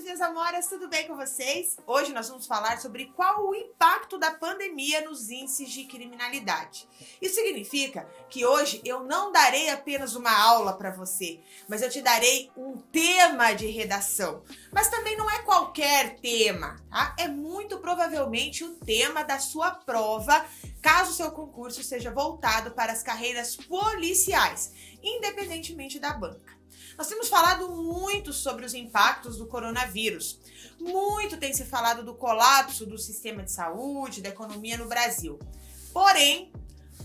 minhas amoras, tudo bem com vocês? Hoje nós vamos falar sobre qual o impacto da pandemia nos índices de criminalidade. Isso significa que hoje eu não darei apenas uma aula para você, mas eu te darei um tema de redação. Mas também não é qualquer tema, tá? É muito provavelmente o tema da sua prova, caso o seu concurso seja voltado para as carreiras policiais, independentemente da banca. Nós temos falado muito sobre os impactos do coronavírus. Muito tem se falado do colapso do sistema de saúde, da economia no Brasil. Porém,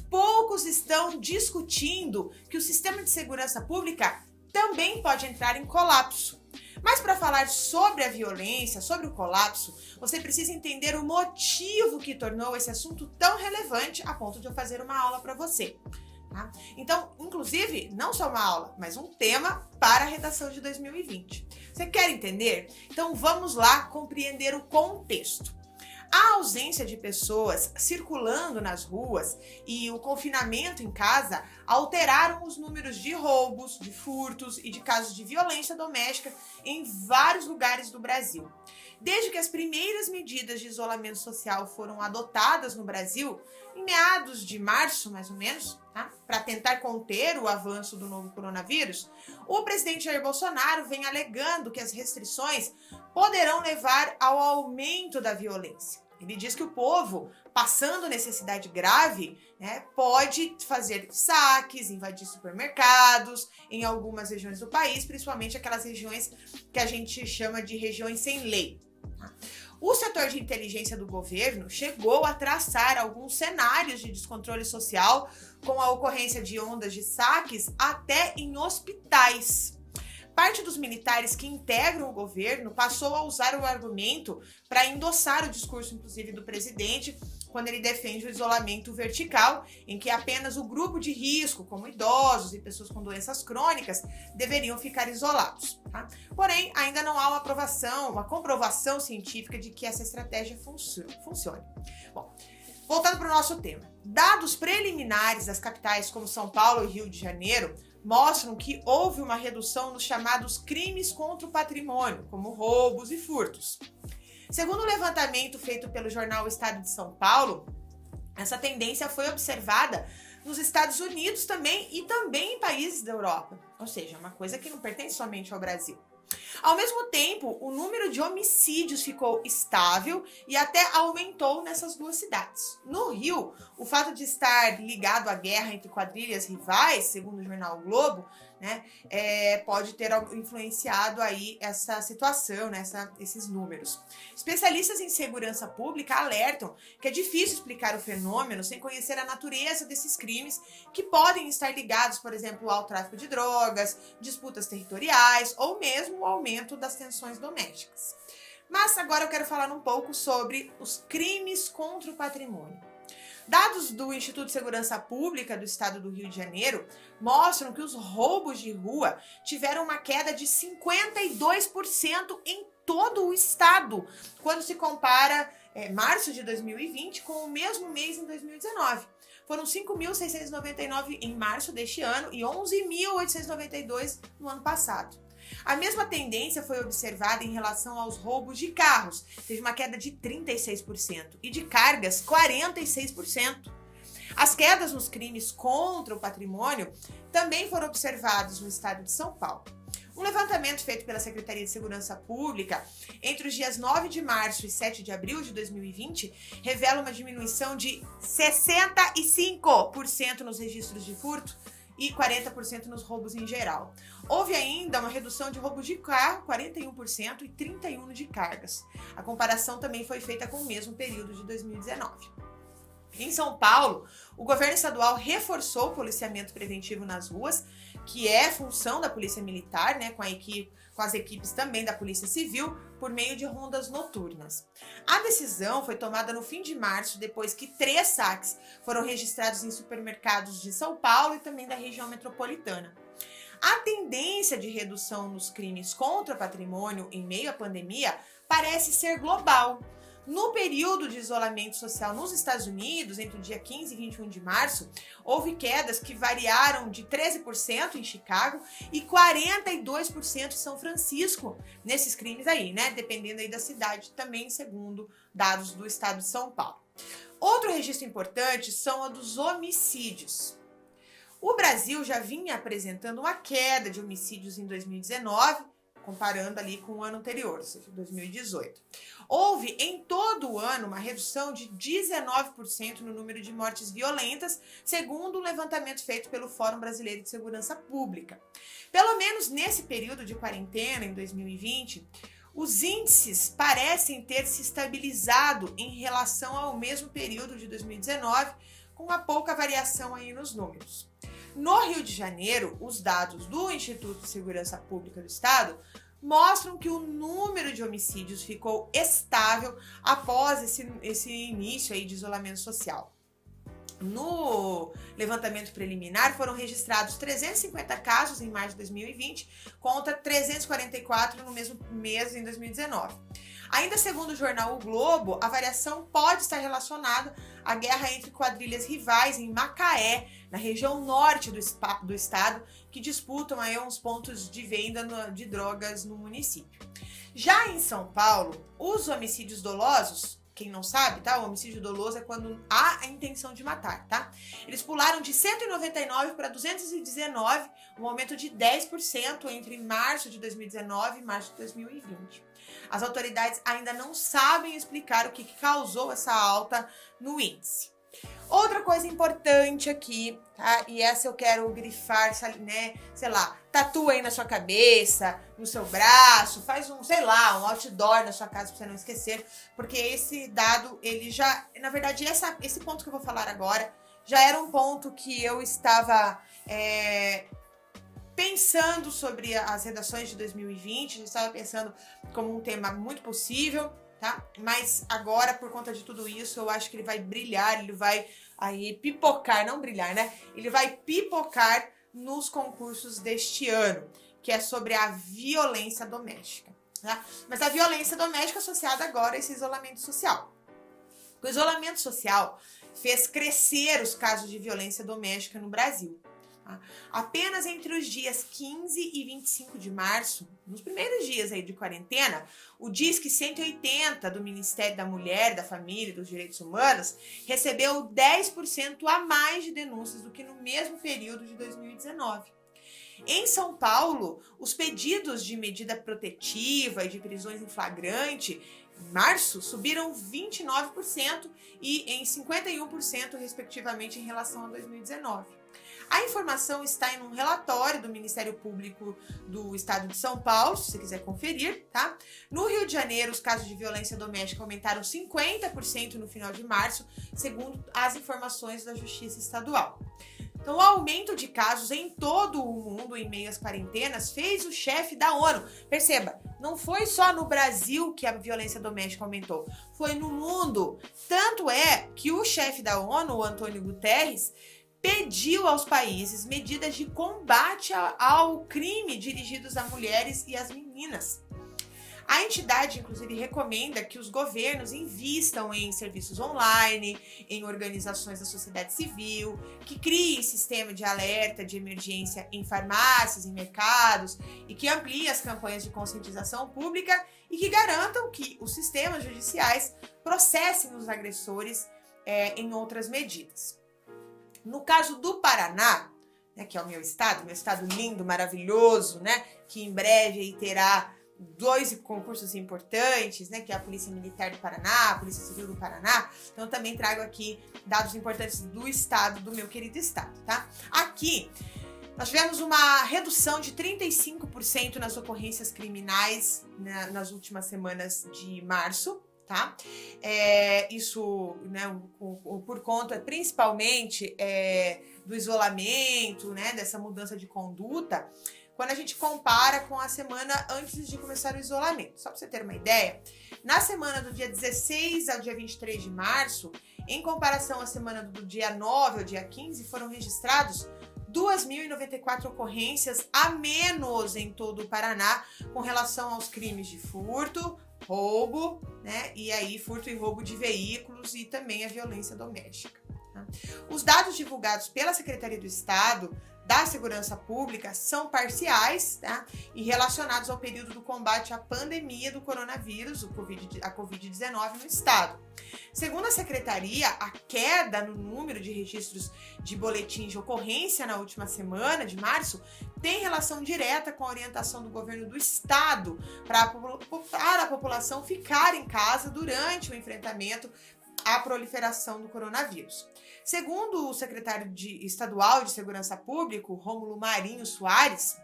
poucos estão discutindo que o sistema de segurança pública também pode entrar em colapso. Mas para falar sobre a violência, sobre o colapso, você precisa entender o motivo que tornou esse assunto tão relevante a ponto de eu fazer uma aula para você. Tá? Então, inclusive, não só uma aula, mas um tema para a redação de 2020. Você quer entender? Então vamos lá compreender o contexto. A ausência de pessoas circulando nas ruas e o confinamento em casa alteraram os números de roubos, de furtos e de casos de violência doméstica em vários lugares do Brasil. Desde que as primeiras medidas de isolamento social foram adotadas no Brasil, em meados de março, mais ou menos, tá? Para tentar conter o avanço do novo coronavírus, o presidente Jair Bolsonaro vem alegando que as restrições poderão levar ao aumento da violência. Ele diz que o povo, passando necessidade grave, pode fazer saques, invadir supermercados em algumas regiões do país, principalmente aquelas regiões que a gente chama de regiões sem lei. O setor de inteligência do governo chegou a traçar alguns cenários de descontrole social com a ocorrência de ondas de saques até em hospitais. Parte dos militares que integram o governo passou a usar o argumento para endossar o discurso, inclusive, do presidente, quando ele defende o isolamento vertical, em que apenas o grupo de risco, como idosos e pessoas com doenças crônicas, deveriam ficar isolados. Tá? Porém, ainda não há uma comprovação científica de que essa estratégia funcione. Bom, voltando para o nosso tema. Dados preliminares das capitais como São Paulo e Rio de Janeiro mostram que houve uma redução nos chamados crimes contra o patrimônio, como roubos e furtos. Segundo o levantamento feito pelo jornal Estado de São Paulo, essa tendência foi observada nos Estados Unidos também e também em países da Europa. Ou seja, uma coisa que não pertence somente ao Brasil. Ao mesmo tempo, o número de homicídios ficou estável e até aumentou nessas duas cidades. No Rio, o fato de estar ligado à guerra entre quadrilhas rivais, segundo o jornal o Globo, pode ter influenciado aí essa situação, esses números. Especialistas em segurança pública alertam que é difícil explicar o fenômeno sem conhecer a natureza desses crimes que podem estar ligados, por exemplo, ao tráfico de drogas, disputas territoriais ou mesmo o aumento das tensões domésticas. Mas agora eu quero falar um pouco sobre os crimes contra o patrimônio. Dados do Instituto de Segurança Pública do Estado do Rio de Janeiro mostram que os roubos de rua tiveram uma queda de 52% em todo o estado, quando se compara março de 2020 com o mesmo mês em 2019. Foram 5.699 em março deste ano e 11.892 no ano passado. A mesma tendência foi observada em relação aos roubos de carros, teve uma queda de 36%, e de cargas, 46%. As quedas nos crimes contra o patrimônio também foram observadas no estado de São Paulo. Um levantamento feito pela Secretaria de Segurança Pública entre os dias 9 de março e 7 de abril de 2020 revela uma diminuição de 65% nos registros de furto e 40% nos roubos em geral. Houve ainda uma redução de roubos de carro, 41%, e 31% de cargas. A comparação também foi feita com o mesmo período de 2019. Em São Paulo, o governo estadual reforçou o policiamento preventivo nas ruas, que é função da Polícia Militar, com as equipes também da Polícia Civil, por meio de rondas noturnas. A decisão foi tomada no fim de março, depois que 3 saques foram registrados em supermercados de São Paulo e também da região metropolitana. A tendência de redução nos crimes contra o patrimônio em meio à pandemia parece ser global. No período de isolamento social nos Estados Unidos, entre o dia 15 e 21 de março, houve quedas que variaram de 13% em Chicago e 42% em São Francisco, nesses crimes aí, né? Dependendo aí da cidade, também segundo dados do estado de São Paulo. Outro registro importante são a dos homicídios. O Brasil já vinha apresentando uma queda de homicídios em 2019, comparando ali com o ano anterior, ou seja, 2018. Houve em todo o ano uma redução de 19% no número de mortes violentas, segundo um levantamento feito pelo Fórum Brasileiro de Segurança Pública. Pelo menos nesse período de quarentena, em 2020, os índices parecem ter se estabilizado em relação ao mesmo período de 2019, com uma pouca variação aí nos números. No Rio de Janeiro, os dados do Instituto de Segurança Pública do Estado mostram que o número de homicídios ficou estável após esse início aí de isolamento social. No levantamento preliminar, foram registrados 350 casos em março de 2020, contra 344 no mesmo mês em 2019. Ainda segundo o jornal O Globo, a variação pode estar relacionada à guerra entre quadrilhas rivais em Macaé, na região norte do estado, que disputam aí uns pontos de venda de drogas no município. Já em São Paulo, os homicídios dolosos, quem não sabe, tá? O homicídio doloso é quando há a intenção de matar, tá? Eles pularam de 199 para 219, um aumento de 10% entre março de 2019 e março de 2020. As autoridades ainda não sabem explicar o que causou essa alta no índice. Outra coisa importante aqui, tá? E essa eu quero grifar, né? Sei lá, tatua aí na sua cabeça, no seu braço, faz um outdoor na sua casa pra você não esquecer, porque esse dado, ele já, na verdade, esse ponto que eu vou falar agora, já era um ponto que eu estava pensando sobre as redações de 2020, já estava pensando como um tema muito possível, tá? Mas agora, por conta de tudo isso, eu acho que ele vai brilhar, ele vai aí pipocar, não brilhar, né? Ele vai pipocar nos concursos deste ano, que é sobre a violência doméstica, tá? Mas a violência doméstica associada agora a esse isolamento social. O isolamento social fez crescer os casos de violência doméstica no Brasil. Apenas entre os dias 15 e 25 de março, nos primeiros dias aí de quarentena, o Disque 180 do Ministério da Mulher, da Família e dos Direitos Humanos recebeu 10% a mais de denúncias do que no mesmo período de 2019. Em São Paulo, os pedidos de medida protetiva e de prisões em flagrante em março subiram 29% e em 51%, respectivamente, em relação a 2019. A informação está em um relatório do Ministério Público do Estado de São Paulo, se você quiser conferir, tá? No Rio de Janeiro, os casos de violência doméstica aumentaram 50% no final de março, segundo as informações da Justiça Estadual. Então, o aumento de casos em todo o mundo em meio às quarentenas fez o chefe da ONU. Perceba, não foi só no Brasil que a violência doméstica aumentou, foi no mundo. Tanto é que o chefe da ONU, o Antônio Guterres, pediu aos países medidas de combate ao crime dirigidos a mulheres e às meninas. A entidade, inclusive, recomenda que os governos invistam em serviços online, em organizações da sociedade civil, que criem sistema de alerta de emergência em farmácias, em mercados, e que ampliem as campanhas de conscientização pública e que garantam que os sistemas judiciais processem os agressores em outras medidas. No caso do Paraná, né, que é o meu estado lindo, maravilhoso, né, que em breve aí terá 2 concursos importantes, né, que é a Polícia Militar do Paraná, a Polícia Civil do Paraná. Então, eu também trago aqui dados importantes do estado, do meu querido estado, tá? Aqui, nós tivemos uma redução de 35% nas ocorrências criminais nas últimas semanas de março, tá? Isso, né, por conta principalmente do isolamento, né, dessa mudança de conduta, quando a gente compara com a semana antes de começar o isolamento. Só para você ter uma ideia, na semana do dia 16 ao dia 23 de março, em comparação à semana do dia 9 ao dia 15, foram registrados 2.094 ocorrências a menos em todo o Paraná com relação aos crimes de furto, roubo, né? E aí furto e roubo de veículos e também a violência doméstica. Tá? Os dados divulgados pela Secretaria do Estado da Segurança Pública são parciais, tá? E relacionados ao período do combate à pandemia do coronavírus, a Covid-19 no estado. Segundo a Secretaria, a queda no número de registros de boletins de ocorrência na última semana, de março, tem relação direta com a orientação do governo do estado para a população ficar em casa durante o enfrentamento à proliferação do coronavírus. Segundo o secretário estadual de Segurança Pública, Rômulo Marinho Soares,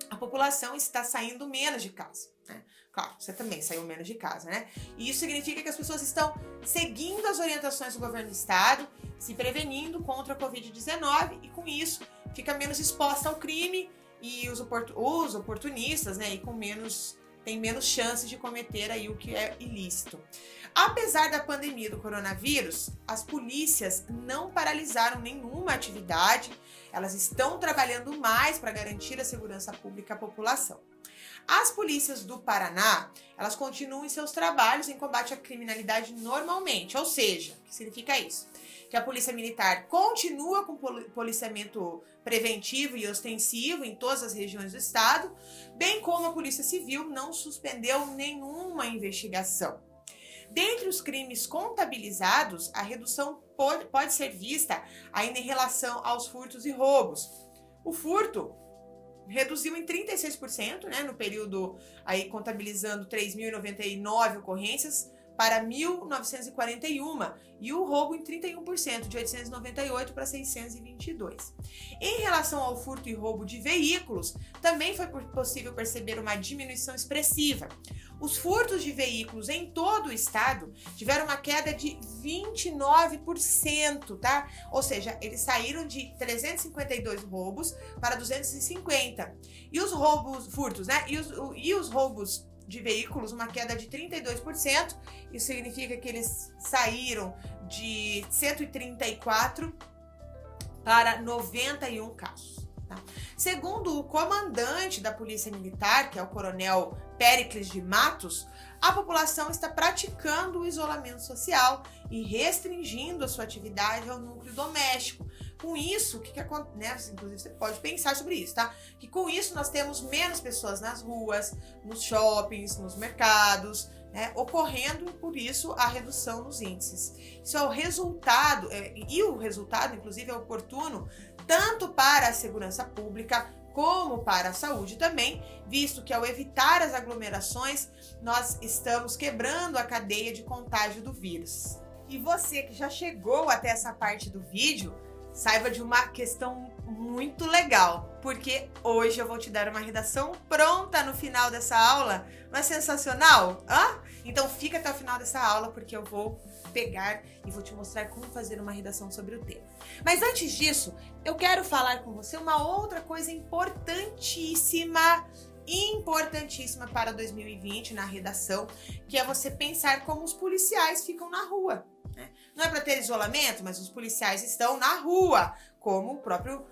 a população está saindo menos de casa, né? Claro, você também saiu menos de casa, né? E isso significa que as pessoas estão seguindo as orientações do governo do estado, se prevenindo contra a Covid-19 e com isso fica menos exposta ao crime e os oportunistas, né? E tem menos chances de cometer aí o que é ilícito. Apesar da pandemia do coronavírus, as polícias não paralisaram nenhuma atividade, elas estão trabalhando mais para garantir a segurança pública à população. As polícias do Paraná, elas continuam em seus trabalhos em combate à criminalidade normalmente, ou seja, o que significa isso? Que a Polícia Militar continua com policiamento preventivo e ostensivo em todas as regiões do estado, bem como a Polícia Civil não suspendeu nenhuma investigação. Dentre os crimes contabilizados, a redução pode ser vista ainda em relação aos furtos e roubos. O furto reduziu em 36%, né, no período aí contabilizando 3.099 ocorrências para 1.941 e o roubo em 31%, de 898 para 622. Em relação ao furto e roubo de veículos, também foi possível perceber uma diminuição expressiva. Os furtos de veículos em todo o estado tiveram uma queda de 29%, tá? Ou seja, eles saíram de 352 roubos para 250. E os furtos, né? E os roubos de veículos, uma queda de 32%. Isso significa que eles saíram de 134 para 91 casos. Tá? Segundo o comandante da Polícia Militar, que é o Coronel Péricles de Matos, a população está praticando o isolamento social e restringindo a sua atividade ao núcleo doméstico. Com isso, o que acontece? Inclusive, você pode pensar sobre isso, tá? Que com isso nós temos menos pessoas nas ruas, nos shoppings, nos mercados, né? Ocorrendo, por isso, a redução nos índices. Isso é o resultado, e o resultado, inclusive, é oportuno tanto para a segurança pública como para a saúde também, visto que ao evitar as aglomerações, nós estamos quebrando a cadeia de contágio do vírus. E você que já chegou até essa parte do vídeo, saiba de uma questão muito legal, porque hoje eu vou te dar uma redação pronta no final dessa aula. Não é sensacional? Então fica até o final dessa aula, porque eu vou pegar e vou te mostrar como fazer uma redação sobre o tema. Mas antes disso, eu quero falar com você uma outra coisa importantíssima para 2020 na redação, que é você pensar como os policiais ficam na rua. Não é para ter isolamento, mas os policiais estão na rua, como o próprio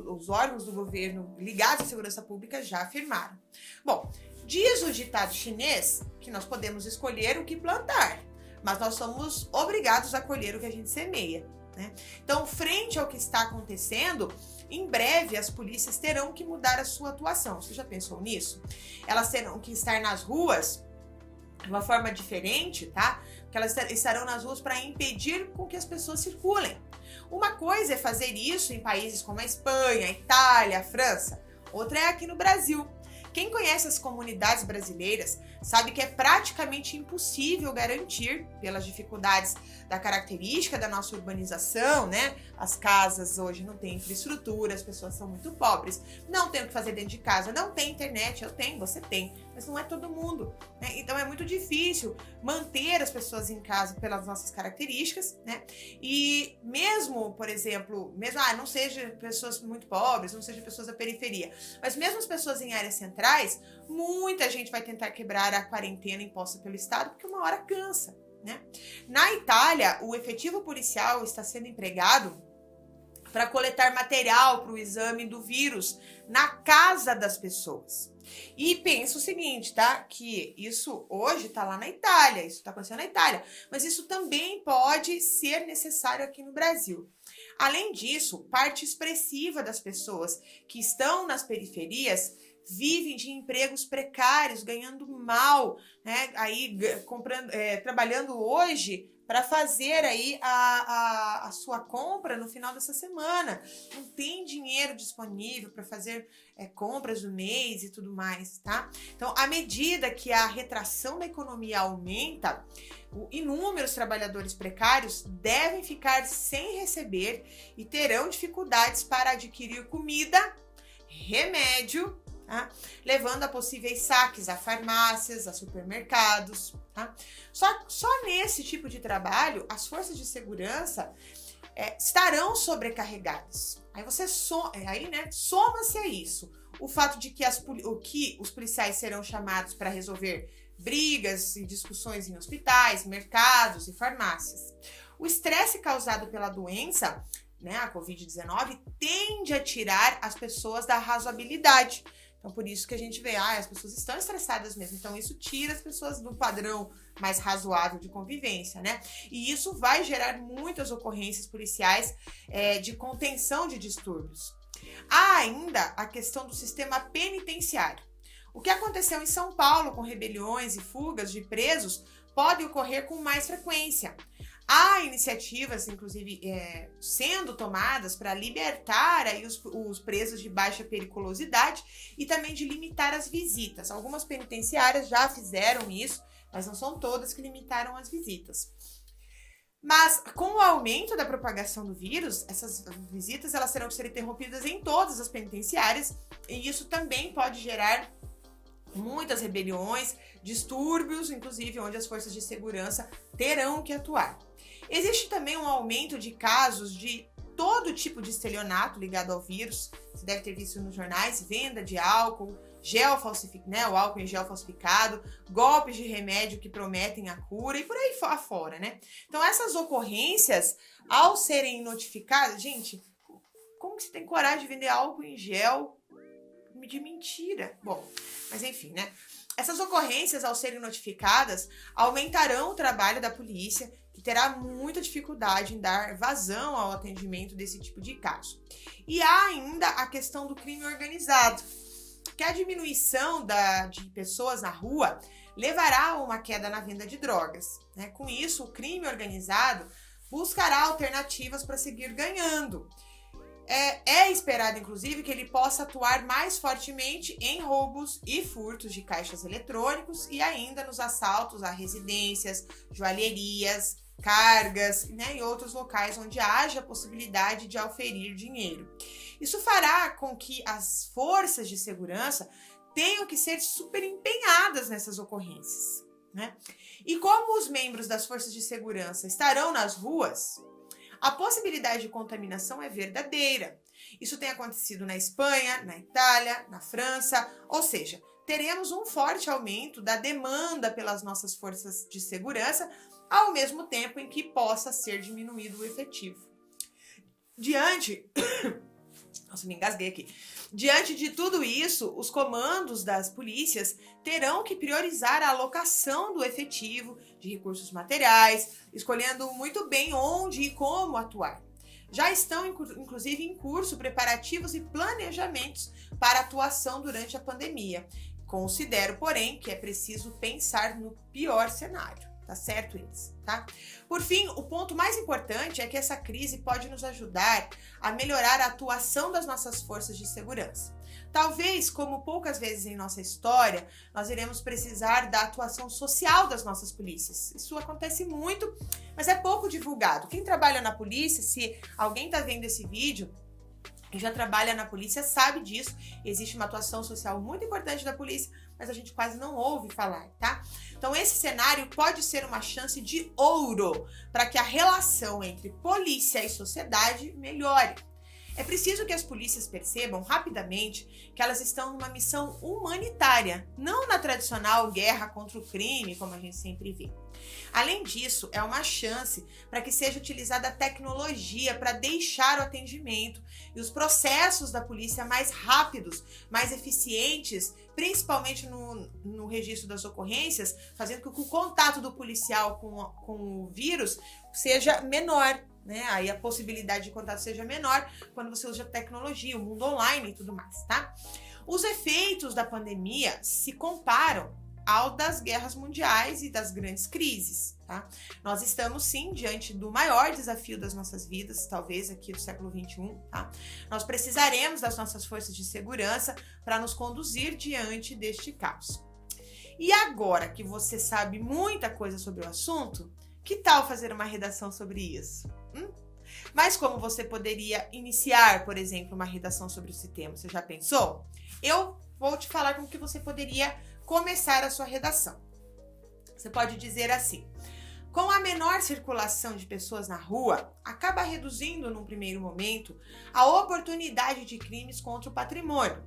os órgãos do governo ligados à segurança pública já afirmaram. Bom, diz o ditado chinês que nós podemos escolher o que plantar, mas nós somos obrigados a colher o que a gente semeia, né? Então, frente ao que está acontecendo, em breve as polícias terão que mudar a sua atuação. Você já pensou nisso? Elas terão que estar nas ruas de uma forma diferente, tá? Porque elas estarão nas ruas para impedir com que as pessoas circulem. Uma coisa é fazer isso em países como a Espanha, a Itália, a França. Outra é aqui no Brasil. Quem conhece as comunidades brasileiras sabe que é praticamente impossível garantir, pelas dificuldades da característica da nossa urbanização, né? As casas hoje não têm infraestrutura, as pessoas são muito pobres, não tem o que fazer dentro de casa, não tem internet, eu tenho, você tem, mas não é todo mundo, né? Então é muito difícil manter as pessoas em casa pelas nossas características, né? E mesmo, por exemplo, não seja pessoas muito pobres, não seja pessoas da periferia, mas mesmo as pessoas em áreas centrais, muita gente vai tentar quebrar a quarentena imposta pelo Estado, porque uma hora cansa, né? Na Itália, o efetivo policial está sendo empregado para coletar material para o exame do vírus na casa das pessoas. E pensa o seguinte, tá? Que isso hoje tá lá na Itália, isso tá acontecendo na Itália, mas isso também pode ser necessário aqui no Brasil. Além disso, parte expressiva das pessoas que estão nas periferias vivem de empregos precários, ganhando mal, né? Aí trabalhando hoje para fazer aí a sua compra no final dessa semana. Não tem dinheiro disponível para fazer compras do mês e tudo mais, tá? Então, à medida que a retração da economia aumenta, inúmeros trabalhadores precários devem ficar sem receber e terão dificuldades para adquirir comida, remédio, tá? Levando a possíveis saques a farmácias, a supermercados. Tá? Só nesse tipo de trabalho, as forças de segurança estarão sobrecarregadas. Aí soma-se a isso o fato de que os policiais serão chamados para resolver brigas e discussões em hospitais, mercados e farmácias. O estresse causado pela doença, né, a Covid-19, tende a tirar as pessoas da razoabilidade. Então, por isso que a gente vê, as pessoas estão estressadas mesmo. Então, isso tira as pessoas do padrão mais razoável de convivência, né? E isso vai gerar muitas ocorrências policiais de contenção de distúrbios. Há ainda a questão do sistema penitenciário. O que aconteceu em São Paulo com rebeliões e fugas de presos pode ocorrer com mais frequência. Há iniciativas, inclusive, sendo tomadas para libertar aí os presos de baixa periculosidade e também de limitar as visitas. Algumas penitenciárias já fizeram isso, mas não são todas que limitaram as visitas. Mas com o aumento da propagação do vírus, essas visitas elas terão que ser interrompidas em todas as penitenciárias e isso também pode gerar muitas rebeliões, distúrbios, inclusive onde as forças de segurança terão que atuar. Existe também um aumento de casos de todo tipo de estelionato ligado ao vírus. Você deve ter visto nos jornais, venda de álcool, gel falsificado, né? O álcool em gel falsificado, golpes de remédio que prometem a cura e por aí fora, né? Então essas ocorrências, ao serem notificadas, gente, como que você tem coragem de vender álcool em gel de mentira? Bom, mas enfim, né? Essas ocorrências, ao serem notificadas, aumentarão o trabalho da polícia, que terá muita dificuldade em dar vazão ao atendimento desse tipo de caso. E há ainda a questão do crime organizado, que a diminuição de pessoas na rua levará a uma queda na venda de drogas, né? Com isso, o crime organizado buscará alternativas para seguir ganhando. É esperado, inclusive, que ele possa atuar mais fortemente em roubos e furtos de caixas eletrônicos e ainda nos assaltos a residências, joalherias, cargas, né, e outros locais onde haja possibilidade de auferir dinheiro. Isso fará com que as forças de segurança tenham que ser super empenhadas nessas ocorrências, né? E como os membros das forças de segurança estarão nas ruas, a possibilidade de contaminação é verdadeira. Isso tem acontecido na Espanha, na Itália, na França, ou seja, teremos um forte aumento da demanda pelas nossas forças de segurança, ao mesmo tempo em que possa ser diminuído o efetivo. Nossa, me engasguei aqui. Diante de tudo isso, os comandos das polícias terão que priorizar a alocação do efetivo, de recursos materiais, escolhendo muito bem onde e como atuar. Já estão, inclusive, em curso preparativos e planejamentos para atuação durante a pandemia. Considero, porém, que é preciso pensar no pior cenário. Tá certo isso, tá? Por fim, o ponto mais importante é que essa crise pode nos ajudar a melhorar a atuação das nossas forças de segurança. Talvez, como poucas vezes em nossa história, nós iremos precisar da atuação social das nossas polícias. Isso acontece muito, mas é pouco divulgado. Quem trabalha na polícia, se alguém tá vendo esse vídeo e já trabalha na polícia, sabe disso. Existe uma atuação social muito importante da polícia, mas a gente quase não ouve falar, tá? Então esse cenário pode ser uma chance de ouro para que a relação entre polícia e sociedade melhore. É preciso que as polícias percebam rapidamente que elas estão numa missão humanitária, não na tradicional guerra contra o crime, como a gente sempre vê. Além disso, é uma chance para que seja utilizada a tecnologia para deixar o atendimento e os processos da polícia mais rápidos, mais eficientes, principalmente no registro das ocorrências, fazendo com que o contato do policial com o vírus seja menor, né? Aí a possibilidade de contato seja menor quando você usa tecnologia, o mundo online e tudo mais, tá? Os efeitos da pandemia se comparam ao das guerras mundiais e das grandes crises, tá? Nós estamos, sim, diante do maior desafio das nossas vidas, talvez aqui do século XXI, tá? Nós precisaremos das nossas forças de segurança para nos conduzir diante deste caos. E agora que você sabe muita coisa sobre o assunto, que tal fazer uma redação sobre isso? Mas como você poderia iniciar, por exemplo, uma redação sobre esse tema? Você já pensou? Eu vou te falar como que você poderia começar a sua redação. Você pode dizer assim: com a menor circulação de pessoas na rua, acaba reduzindo, num primeiro momento, a oportunidade de crimes contra o patrimônio.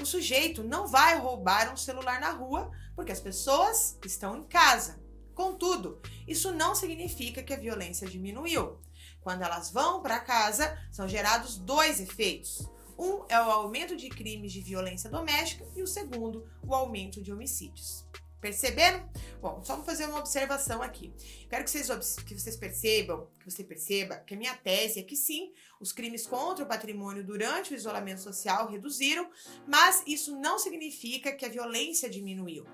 O sujeito não vai roubar um celular na rua porque as pessoas estão em casa. Contudo, isso não significa que a violência diminuiu. Quando elas vão para casa, são gerados dois efeitos. Um é o aumento de crimes de violência doméstica e o segundo, o aumento de homicídios. Perceberam? Bom, só vou fazer uma observação aqui. Quero que você perceba que a minha tese é que sim, os crimes contra o patrimônio durante o isolamento social reduziram, mas isso não significa que a violência diminuiu.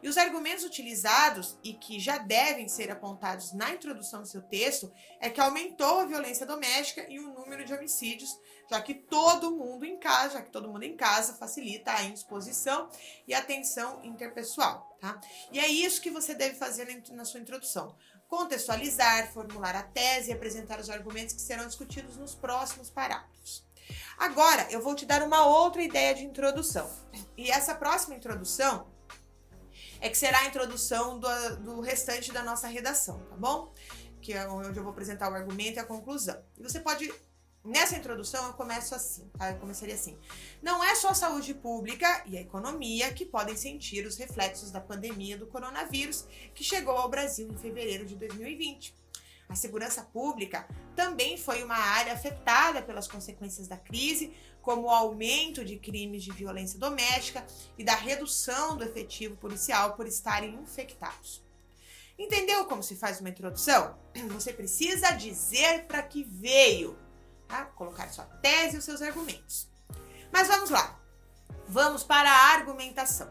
E os argumentos utilizados e que já devem ser apontados na introdução do seu texto é que aumentou a violência doméstica e o número de homicídios, já que todo mundo em casa facilita a indisposição e a tensão interpessoal, tá? E é isso que você deve fazer na sua introdução. Contextualizar, formular a tese e apresentar os argumentos que serão discutidos nos próximos parágrafos. Agora, eu vou te dar uma outra ideia de introdução. E essa próxima introdução é que será a introdução do restante da nossa redação, tá bom? Que é onde eu vou apresentar o argumento e a conclusão. E você pode... Nessa introdução eu começo assim, tá? Eu começaria assim: não é só a saúde pública e a economia que podem sentir os reflexos da pandemia do coronavírus que chegou ao Brasil em fevereiro de 2020. A segurança pública também foi uma área afetada pelas consequências da crise, como o aumento de crimes de violência doméstica e da redução do efetivo policial por estarem infectados. Entendeu como se faz uma introdução? Você precisa dizer para que veio. Tá? Colocar sua tese e os seus argumentos. Mas vamos lá. Vamos para a argumentação.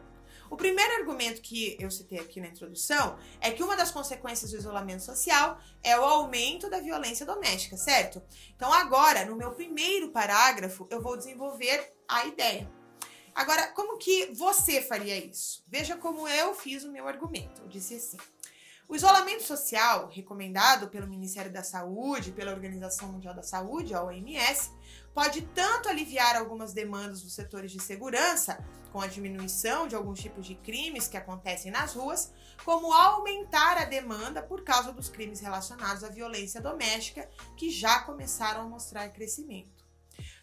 O primeiro argumento que eu citei aqui na introdução é que uma das consequências do isolamento social é o aumento da violência doméstica, certo? Então agora, no meu primeiro parágrafo, eu vou desenvolver a ideia. Agora, como que você faria isso? Veja como eu fiz o meu argumento. Eu disse assim: o isolamento social, recomendado pelo Ministério da Saúde e pela Organização Mundial da Saúde, a OMS, pode tanto aliviar algumas demandas dos setores de segurança, com a diminuição de alguns tipos de crimes que acontecem nas ruas, como aumentar a demanda por causa dos crimes relacionados à violência doméstica, que já começaram a mostrar crescimento.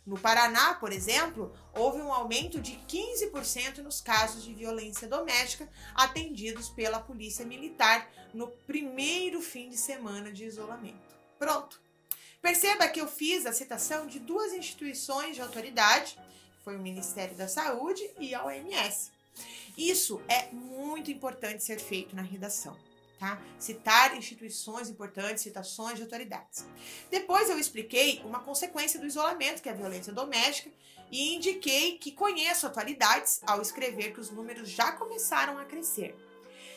No Paraná, por exemplo, houve um aumento de 15% nos casos de violência doméstica atendidos pela Polícia Militar no primeiro fim de semana de isolamento. Pronto. Perceba que eu fiz a citação de duas instituições de autoridade, que foi o Ministério da Saúde e a OMS. Isso é muito importante ser feito na redação. Tá? Citar instituições importantes, citações de autoridades. Depois eu expliquei uma consequência do isolamento, que é a violência doméstica, e indiquei que conheço atualidades ao escrever que os números já começaram a crescer.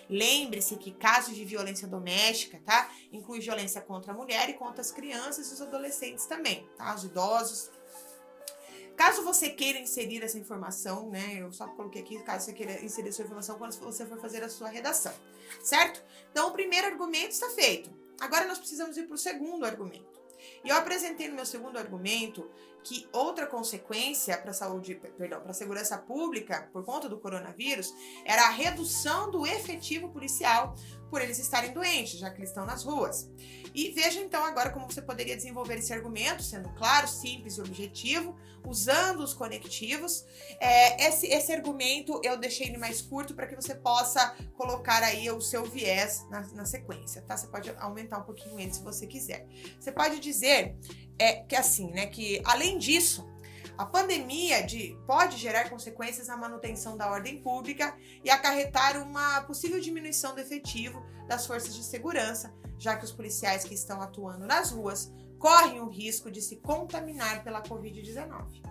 Lembre-se que casos de violência doméstica, tá? Inclui violência contra a mulher e contra as crianças e os adolescentes também, tá? Os idosos. Caso você queira inserir essa informação, né? Eu só coloquei aqui, caso você queira inserir essa informação quando você for fazer a sua redação, certo? Então, o primeiro argumento está feito. Agora nós precisamos ir para o segundo argumento. E eu apresentei no meu segundo argumento que outra consequência para a segurança pública por conta do coronavírus era a redução do efetivo policial por eles estarem doentes, já que eles estão nas ruas. E veja então agora como você poderia desenvolver esse argumento, sendo claro, simples e objetivo, usando os conectivos. Esse argumento eu deixei ele mais curto para que você possa colocar aí o seu viés na sequência, tá? Você pode aumentar um pouquinho ele se você quiser. Você pode dizer que assim, né, que além disso, a pandemia pode gerar consequências na manutenção da ordem pública e acarretar uma possível diminuição do efetivo das forças de segurança, já que os policiais que estão atuando nas ruas correm o risco de se contaminar pela Covid-19.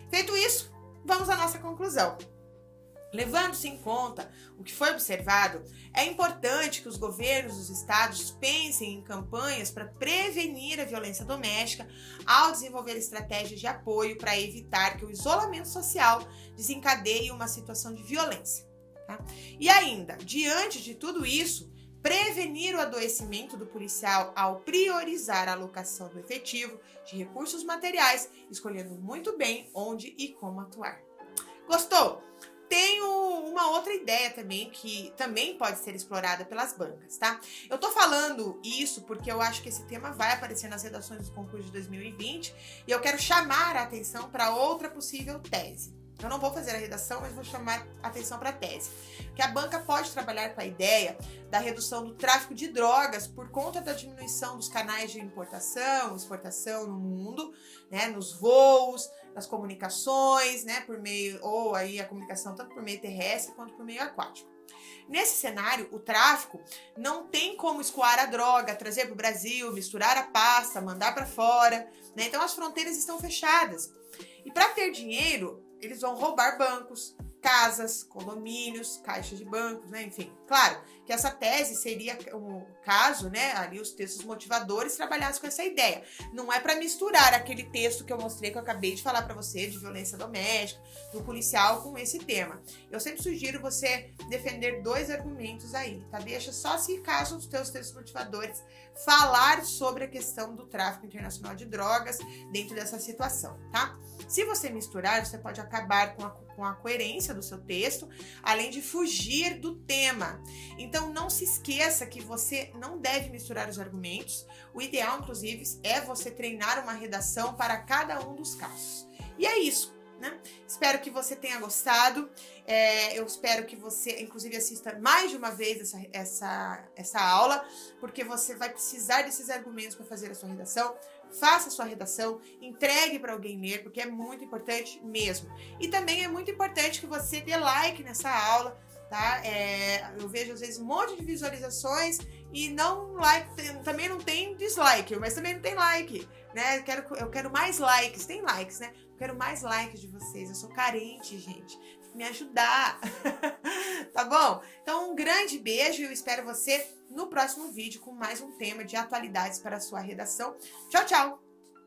Feito isso, vamos à nossa conclusão. Levando-se em conta o que foi observado, é importante que os governos dos estados pensem em campanhas para prevenir a violência doméstica ao desenvolver estratégias de apoio para evitar que o isolamento social desencadeie uma situação de violência. Tá? E ainda, diante de tudo isso, prevenir o adoecimento do policial ao priorizar a alocação do efetivo de recursos materiais, escolhendo muito bem onde e como atuar. Gostou? Tenho uma outra ideia também, que também pode ser explorada pelas bancas, tá? Eu tô falando isso porque eu acho que esse tema vai aparecer nas redações dos concursos de 2020 e eu quero chamar a atenção para outra possível tese. Eu não vou fazer a redação, mas vou chamar a atenção para a tese. Que a banca pode trabalhar com a ideia da redução do tráfico de drogas por conta da diminuição dos canais de importação, exportação no mundo, né, nos voos, nas comunicações, né, por meio, ou aí a comunicação tanto por meio terrestre quanto por meio aquático. Nesse cenário, o tráfico não tem como escoar a droga, trazer para o Brasil, misturar a pasta, mandar para fora, né? Então as fronteiras estão fechadas. E para ter dinheiro, eles vão roubar bancos, casas, condomínios, caixas de bancos, né? Enfim, claro que essa tese seria o caso, né? Ali os textos motivadores trabalhados com essa ideia. Não é para misturar aquele texto que eu mostrei, que eu acabei de falar para você, de violência doméstica, do policial, com esse tema. Eu sempre sugiro você defender dois argumentos aí, tá? Deixa só se caso os teus textos motivadores falar sobre a questão do tráfico internacional de drogas dentro dessa situação, tá? Se você misturar, você pode acabar com a coerência do seu texto, além de fugir do tema. Então, não se esqueça que você não deve misturar os argumentos. O ideal, inclusive, é você treinar uma redação para cada um dos casos. E é isso, né? Espero que você tenha gostado. Eu espero que você, inclusive, assista mais de uma vez essa aula, porque você vai precisar desses argumentos para fazer a sua redação. Faça a sua redação, entregue para alguém ler, porque é muito importante mesmo. E também é muito importante que você dê like nessa aula, tá? Eu vejo às vezes um monte de visualizações e também não tem dislike, mas também não tem like, né? Eu quero mais likes, tem likes, né? Eu quero mais likes de vocês, eu sou carente, gente. Me ajudar, tá bom? Então, um grande beijo e eu espero você no próximo vídeo com mais um tema de atualidades para a sua redação. Tchau, tchau!